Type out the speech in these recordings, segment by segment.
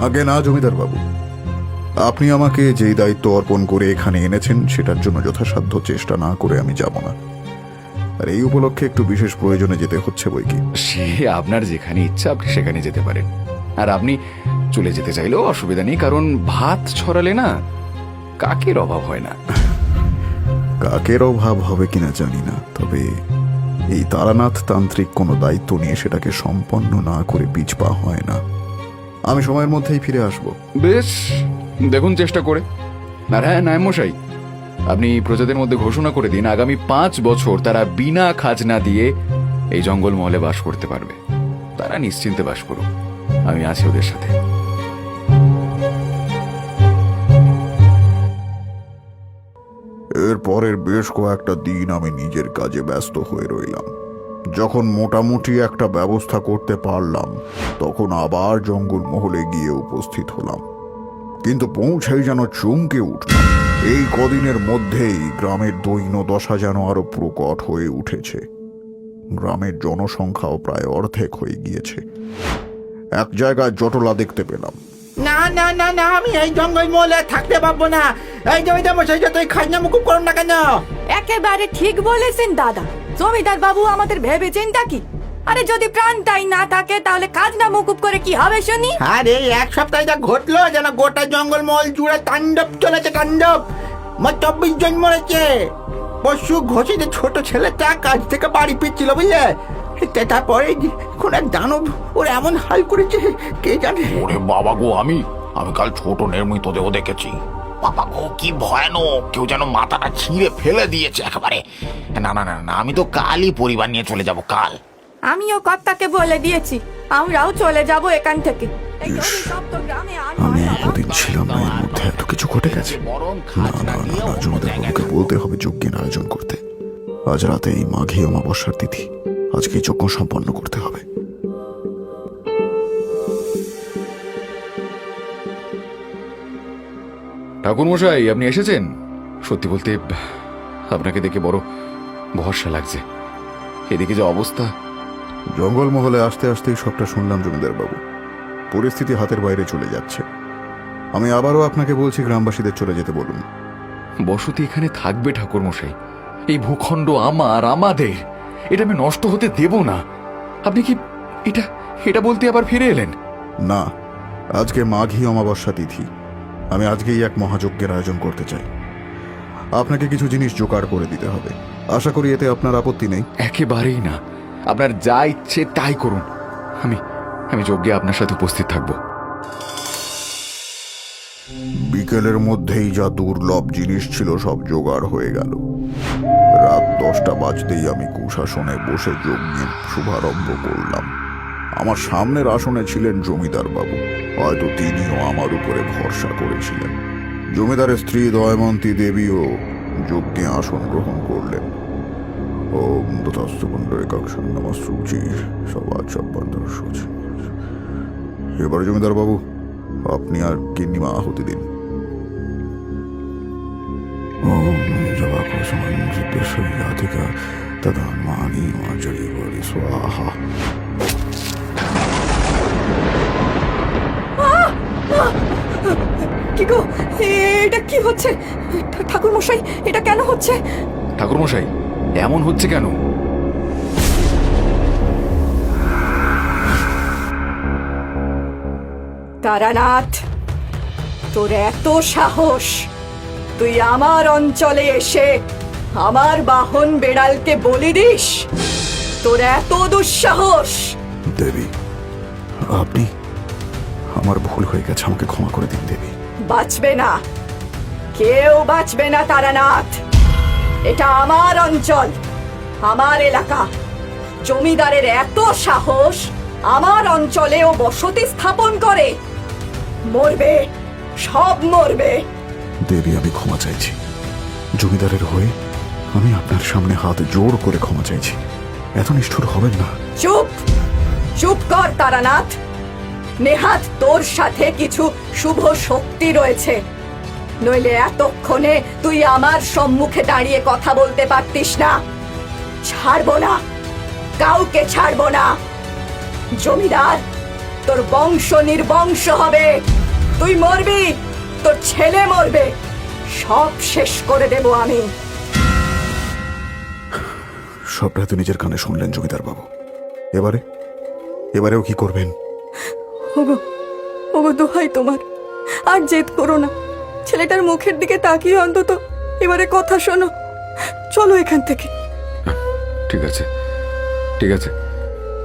আগে না জমিদার বাবু, আপনি আমাকে যেই দায়িত্ব অর্পণ করে এখানে এনেছেন সেটার জন্য যথাসাধ্য চেষ্টা না করে আমি যাব না। আর এই উপলক্ষে একটু বিশেষ প্রয়োজনে যেতে হচ্ছে বই কি। সে আপনার যেখানে ইচ্ছা আপনি সেখানে যেতে পারেন। আর আপনি চলে যেতে চাইলেও অসুবিধা নেই, কারণ ভাত ছড়ালে না কাকের অভাব হয় না। কাকের অভাব হবে কিনা জানি না, তবে এই তারানাথ তান্ত্রিক কোনো দায়িত্ব নিয়ে সেটাকে সম্পন্ন না করে পিছপা হয় না। আমি সময়ের মধ্যেই ফিরে আসব। বেশ, দেখুন চেষ্টা করে। আর হ্যাঁ নায়েব মশাই, আপনি প্রজাদের মধ্যে ঘোষণা করে দিন আগামী 5 বছর তারা বিনা খাজনা দিয়ে এই জঙ্গলমহলে বাস করতে পারবে। তারা নিশ্চিন্তে বাস করুক, আমি আছি ওদের সাথে। এর পরের বেশ কয়েকটা দিন আমি নিজের কাজে ব্যস্ত হয়ে রইলাম। যখন মোটামুটি একটা ব্যবস্থা করতে পারলাম তখন আবার জঙ্গলমহলে গিয়ে উপস্থিত হলাম, কিন্তু পৌঁছেই যেন চমকে উঠলাম। এই কদিনের মধ্যেই গ্রামের দৈন্য দশা যেন আরো প্রকট হয়ে উঠেছে। গ্রামের জনসংখ্যাও প্রায় অর্ধেক হয়ে গিয়েছে। এক জায়গায় জটলা দেখতে পেলাম। না না না না, আমি এই জঙ্গল মহলে থাকতে পারবো না। এই জমিদার মশাই যতই খাজনা মুকুব করুন না কেন। একেবারে ঠিক বলেছেন দাদা। জমিদার বাবু আমাদের ভেবেছেন কি? আরে যদি প্রাণটাই না থাকে তাহলে খাজনা মুকুব করে কি হবে শুনি? আরে এক সপ্তাহে যা ঘটলো যেন গোটা জঙ্গল মহল জুড়ে তাণ্ডব চলেছে, তাণ্ডব। 24 জন মরেছে। পশু ঘষিতে ছোট ছেলেটা কাজ থেকে বাড়ি ফিরছিল, বুঝলে? তারপরে কোন এক দানব ওর এমন হাল করেছে কে জানে। ওরে বাবা গো, আমি কাল ছোট নির্মিত দেহ দেখেছি। বাবা গো, কি ভয়ানক! কেউ যেন মাথাটা ছিঁড়ে ফেলে দিয়েছে একেবারে। না না না না, আমি তো কালই পরিবার নিয়ে চলে যাব, কাল। আমিও কর্তাকে বলে দিয়েছি, আমরাও চলে যাব এখান থেকে। এই অভিশপ্ত গ্রামে আর আমি নয় বাবা। এতদিন ছিলাম না, এর মধ্যে এত কিছু ঘটে গেছে। বরং না খাজনা না না দিয়ে না, অন্য জমিদার জায়গায় বাবুকে বলতে হবে যজ্ঞের আয়োজন করতে। আজ রাতে এই মাঘী অমাবস্যার তিথি, আজকে এই যজ্ঞ সম্পন্ন করতে হবে। ঠাকুর মশাই, আপনি এসেছেন? সত্যি বলতে আপনাকে দেখে বড় ভরসা লাগছে। এদিকে যে অবস্থা। জঙ্গলমহলে আসতে আসতেই সবটা শুনলাম জমিদার বাবু। পরিস্থিতি হাতের বাইরে চলে যাচ্ছে। আমি আবারও আপনাকে বলছি, গ্রামবাসীদের চলে যেতে বলুন। বসতি এখানে থাকবে ঠাকুর মশাই। এই ভূখণ্ড আমাদের। এটা আমি নষ্ট হতে দেব না। আপনি কি এটা বলতে আবার ফিরে এলেন? না, আজকে মাঘী অমাবস্যা তিথি। আমি আজকেই এক মহাযজ্ঞের আয়োজন করতে চাই। আপনাকে কিছু জিনিস জোগাড় করে দিতে হবে। আশা করি এতে আপনার আপত্তি নেই। একেবারেই না, আপনার যা ইচ্ছে তাই করুন। আমি যজ্ঞে আপনার সাথে উপস্থিত থাকব। বিকেলের মধ্যেই যা দুর্লভ জিনিস ছিল সব জোগাড় হয়ে গেল। রাত 10টা বাজতেই আমি কুশাসনে বসে যজ্ঞের শুভারম্ভ করলাম। আমার সামনের আসনে ছিলেন জমিদার বাবু। হয়তো তিনিও আমার উপরে ভরসা করেছিলেন। জমিদারের স্ত্রী দয়মন্তী দেবীও যজ্ঞে আসন গ্রহণ করলেন। ওম তথাস্তু পুণ্ডরীকাক্ষং নমস্তুচি সবাচ্ছব্বন্দরসূচি। এবার জমিদার বাবু, আপনি আর গিন্নিমা আহুতি দিন। ওম জবাকুসুমং সিদ্ধেশ্বরীরাধিকা তদান্মানি মাচরি বলি স্বাহা। কি গো, এটা কি হচ্ছে? ঠাকুর মশাই, এটা কেন হচ্ছে? ঠাকুর মশাই, এমন হচ্ছে কেন? তারানাথ, তোর এত সাহস! তুই আমার অঞ্চলে এসে আমার বাহন বেড়ালকে বলি দিস? তোর এত দুঃসাহস! দেবী, আপনি, আমার ভুল হয়ে গেছে, আমাকে ক্ষমা করে দিন দেবী। বাঁচবে না, কেউ বাঁচবে না তারানাথ। এটা আমার অঞ্চল, আমার এলাকা। জমিদারের এত সাহস আমার অঞ্চলেও বসতি স্থাপন করে। মরবে, সব মরবে। দেবী, আমি ক্ষমা চাইছি। জমিদারের হয়ে আমি আপনার সামনে হাত জোড় করে ক্ষমা চাইছি। এত নিষ্ঠুর হবেন না। চুপ, চুপ কর তারানাথ। নেহাত তোর সাথে কিছু শুভ শক্তি রয়েছে, নইলে এতক্ষণে তুই আমার সম্মুখে দাঁড়িয়ে কথা বলতে পারতিস না। ছাড়বো না, কাউকে ছাড়বো না। জমিদার, তোর বংশ নির্বংশ হবে। তুই মরবি, তোর ছেলে মরবে, সব শেষ করে দেব আমি। সবটা তো নিজের কানে শুনলেন জমিদার বাবু। এবারেও কি করবেন? ওগো ওগো, দোহাই তোমার, আর জেদ করো না। ছেলেটার মুখের দিকে তাকিয়ে অন্তত এবারে কথা শোনো। চলো এখান থেকে। ঠিক আছে, ঠিক আছে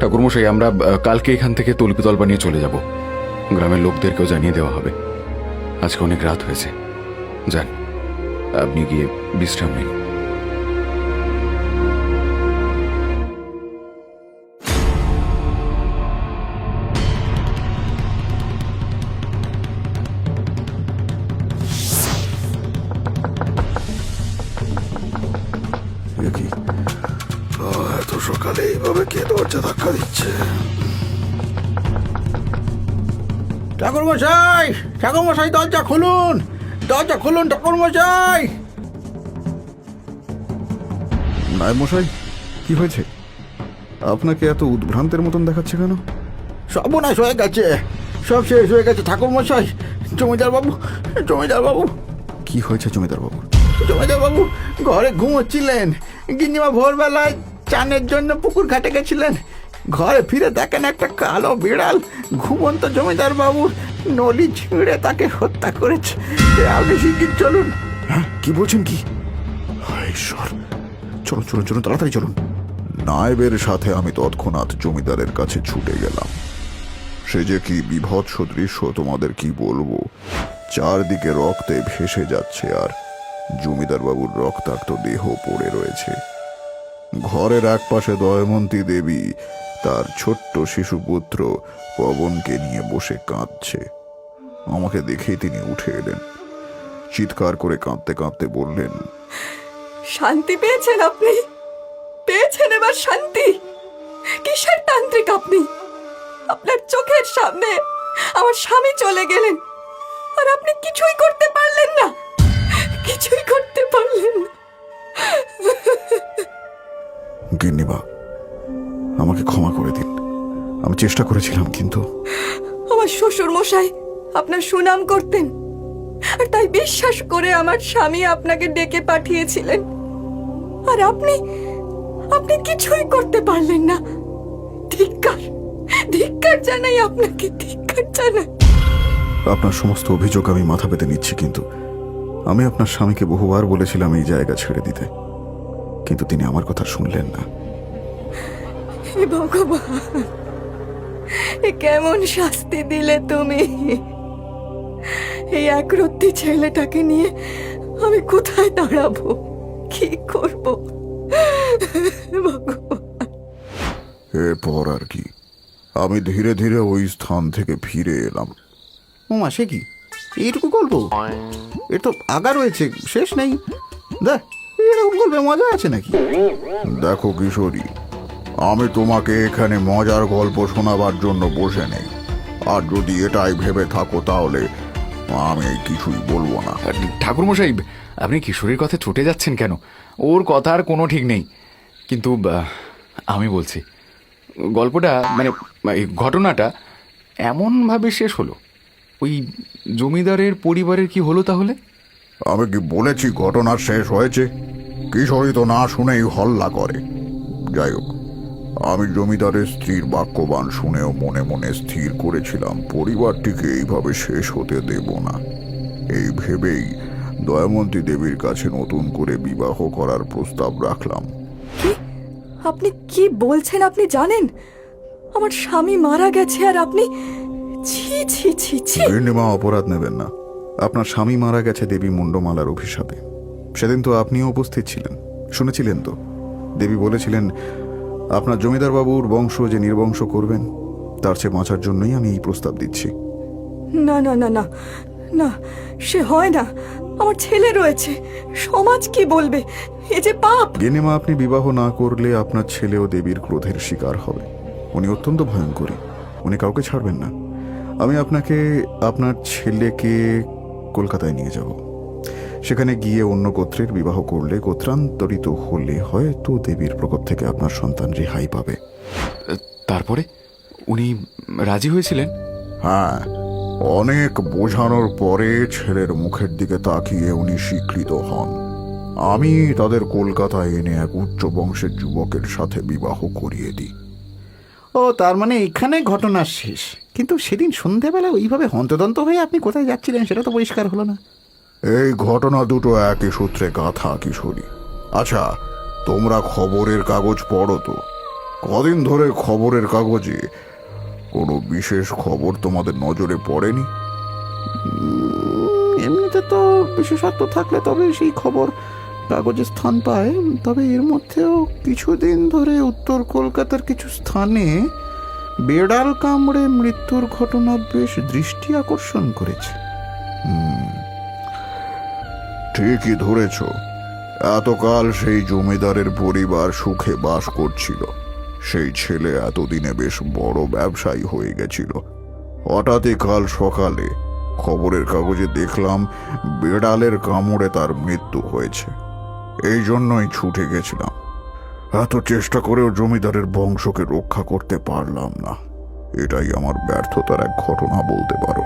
ঠাকুরমশাই, আমরা কালকে এখান থেকে তল্পিতল্পা নিয়ে চলে যাব। গ্রামের লোকদেরকেও জানিয়ে দেওয়া হবে। আজকে অনেক রাত হয়েছে, যান আপনি গিয়ে বিশ্রাম নিন। এ কি? এত সকালে এইভাবে কে দরজা ধাক্কা দিচ্ছে? ঠাকুরমশাই, ঠাকুরমশাই, দরজা খুলুন, দরজা খুলুন ঠাকুরমশাই। নাই মশাই, কি হয়েছে? আপনাকে এত উদ্ভ্রান্তের মতন দেখাচ্ছে কেন? সর্বনাশ হয়ে গেছে, সব শেষ হয়ে গেছে ঠাকুরমশাই। জমিদার বাবু, জমিদার বাবু, কি হয়েছে জমিদার বাবুর? জমিদার বাবু ঘরে ঘুমোচ্ছিলেন। গিন্নিমা ভোরবেলায় চানের জন্য পুকুর ঘাটে গেছিলেন। ঘরে ফিরে দেখেন একটা কালো বিড়াল ঘুমন্ত জমিদার বাবুর নলি ছিঁড়ে তাকে হত্যা করেছে। আপনি শিগগির চলুন। হ্যাঁ, কি বলছেন কি? হায় ঈশ্বর, চলুন চলুন চলুন, তাড়াতাড়ি চলুন। নায়েবের সাথে আমি তৎক্ষণাৎ জমিদারের কাছে ছুটে গেলাম। সে যে কি বিভৎস দৃশ্য তোমাদের কি বলবো। চারদিকে রক্তে ভেসে যাচ্ছে, আর জমিদার বাবুর রক্তাক্ত দেহ পড়ে রয়েছে। ঘরের একপাশে দয়মন্তী দেবী তার ছোট্ট শিশুপুত্র পবনকে নিয়ে বসে কাঁদছে। আমাকে দেখেই তিনি উঠে এলেন। চিৎকার করে কাঁদতে কাঁদতে বললেন, শান্তি পেয়েছেন আপনি? পেয়েছেন এবার শান্তি? কিসের তান্ত্রিক আপনি? আপনার চোখের সামনে আমার স্বামী চলে গেলেন, আর আপনি কিছুই করতে পারলেন না, কিছুই করতে পারলেন না। গিন্নিমা, আমাকে ক্ষমা করে দিন। আমি চেষ্টা করেছিলাম, কিন্তু আমার শ্বশুর মশাই আপনার সুনাম করতেন, আর তাই বিশ্বাস করে আমার স্বামী আপনাকে ডেকে পাঠিয়েছিলেন, আর আপনি আপনি কিছুই করতে পারলেন না। ধিক্কার, ধিক্কার জানাই আপনাকে, ধিক্কার জানাই। আপনার সমস্ত অভিযোগ আমি মাথা পেতে নিচ্ছি, কিন্তু আমি আপনার স্বামীকে বহুবার বলেছিলাম এই জায়গা ছেড়ে দিতে, কিন্তু তিনি আমার কথা শুনলেন না। হে ভগবান, এ কেমন শাস্তি দিলে তুমি? এই একরত্তি ছেলেটাকে নিয়ে আমি কোথায় দাঁড়াবো, কি করব ভগবান? এরপর আর কি, আমি ধীরে ধীরে ওই স্থান থেকে ফিরে এলাম। ওমা, সে কি এইটুকু গল্প? এর তো আগা রয়েছে, শেষ নেই। দেখ, এরকম গল্পে মজা আছে নাকি? দেখো কিশোরী, আমি তোমাকে এখানে মজার গল্প শোনাবার জন্য বসে নেই। আর যদি এটাই ভেবে থাকো তাহলে আমি কিছুই বলবো না। ঠাকুরমশাই, আপনি কিশোরীর কথা ছুটে যাচ্ছেন কেন? ওর কথার কোনো ঠিক নেই। কিন্তু আমি বলছি, গল্পটা মানে এই ঘটনাটা এমনভাবে শেষ হলো। ওই জমিদারের পরিবারের কি হলো তাহলে? আমি কি বলেছি ঘটনা শেষ হয়েছে? কিশোরী তো না শুনেই হল্লা করে। যাই হোক, আমি জমিদারের স্ত্রীর বাক্যবাণ শুনেও মনে মনে স্থির করেছিলাম পরিবারটিকে এইভাবে শেষ হতে দেব না। এই ভেবেই দয়ামন্তী দেবীর কাছে নতুন করে বিবাহ করার প্রস্তাব রাখলাম। কি? আপনি কি বলছেন? আপনি জানেন আমার স্বামী মারা গেছে, আর আপনি? ছি ছি ছি ছি। গিন্নিমা, অপরাধ নেবেন না। আপনার স্বামী মারা গেছে দেবী মুন্ডমালার অভিশাপে। সেদিন তো আপনিও উপস্থিত ছিলেন, শুনেছিলেন তো। দেবী বলেছিলেন আপনার জমিদার বাবুর বংশ যে নির্বংশ করবেন, তার চেয়ে বাঁচার জন্যই আমি এই প্রস্তাব দিচ্ছি। না না না না না, সে হয় না। আমার ছেলে রয়েছে, সমাজ কি বলবে? এ যে পাপ। গিন্নিমা, আপনি বিবাহ না করলে আপনার ছেলেও দেবীর ক্রোধের শিকার হবে। উনি অত্যন্ত ভয়ঙ্করী, উনি কাউকে ছাড়বেন না। আমি আপনাকে আপনার ছেলেকে কলকাতায় নিয়ে যাব। সেখানে গিয়ে অন্য গোত্রের বিবাহ করলে, গোত্রান্তরিত হলে হয়তো দেবীর প্রকোপ থেকে আপনার সন্তান রেহাই পাবে। তারপরে উনি রাজি হয়েছিলেন? হ্যাঁ, অনেক বোঝানোর পরে ছেলের মুখের দিকে তাকিয়ে উনি স্বীকৃত হন। আমি তাদের কলকাতায় এনে এক উচ্চ বংশের যুবকের সাথে বিবাহ করিয়ে দিই। ও, তার মানে এখানে ঘটনা শেষ। কিন্তু সেদিন সন্ধেবেলা ওইভাবে হন্তদন্ত হয়ে আপনি কোথায় যাচ্ছিলেন সেটা তো পরিষ্কার হলো না। এই ঘটনা দুটো একই সূত্রে গাঁথা কিশোরী। আচ্ছা, তোমরা খবরের কাগজ পড়ো তো? কদিন ধরে খবরের কাগজে কোনো বিশেষ খবর তোমাদের নজরে পড়েনি? এমনিতে তো বিশেষত্ব থাকলে তবে সেই খবর কাগজে স্থান পায়। তবে এর মধ্যেও কিছুদিন ধরে উত্তর কলকাতার কিছু স্থানে বেড়াল কামড়ে মৃত্যুর ঘটনা বেশ দৃষ্টি আকর্ষণ করেছে। ঠিকই ধরেছ। এতকাল সেই জমিদারের পরিবার সুখে বাস করছিল। সেই ছেলে এতদিনে বেশ বড় ব্যবসায়ী হয়ে গেছিল। হঠাৎই কাল সকালে খবরের কাগজে দেখলাম বেড়ালের কামড়ে তার মৃত্যু হয়েছে। এই জন্যই ছুটে গেছিলাম। এত চেষ্টা করেও জমিদারের বংশকে রক্ষা করতে পারলাম না। এটাই আমার ব্যর্থতার এক ঘটনা বলতে পারো।